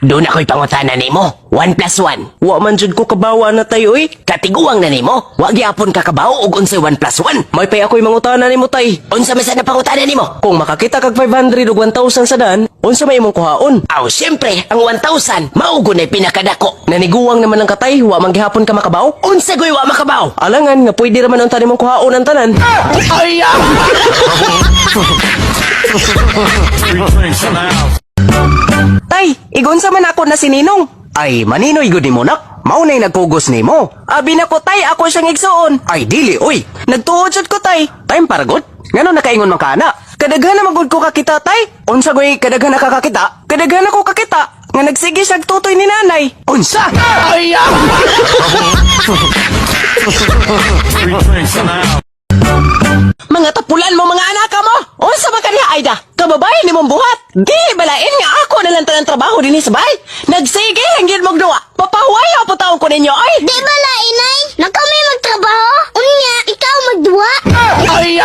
Doon ako'y pangutana nimo. 1 plus 1. Wa man jud ko kabawa na tay oy. Katiguang na nimo. Wa gyapon ka kabaw og unsay 1 plus 1. May pay ako'y mangutana nimo tay. Unsa man sa napangutana nimo? Kung makakita kag 500 ug 1,000 sa daan, unsa may imong kuhaon? Aw, siyempre, ang 1,000 mao gunay pinakadako. Naniguang naman ang katay, wa man gihapon ka makabaw. Unsa goy wa makabaw? Alangan nga pwede raman unta nimong kuhaon ang tanan. Ay! Tay, igunsa man ako na si Ninong. Ay, maninoy gud nimo nak. Mao nay nagkugos nimo. Abi na ko tay, ako siyang igsuon. Ay dili oy. Nagtuod jud ko tay. Time para gud. Ngano nakaingon man kana? Kadaghan na magud ko kakita tay. Unsa goy kadaghan na kakakita? Kadaghan ako kakita. Nga nagsige siya tutoy ni nanay. Unsa? Ay! Mga tapulan mo mga anak mo. Unsa man kaniya Aida? Kababae ni mong buhat. Di balain nga ako na lang tanang trabaho dinhi sa bahay. Nagsige hanggid mong duwa. Papahuwayo po taon ko ninyo ay. Di ba la, inay? Na kami magtrabaho? Unya, ikaw magduwa? Ay!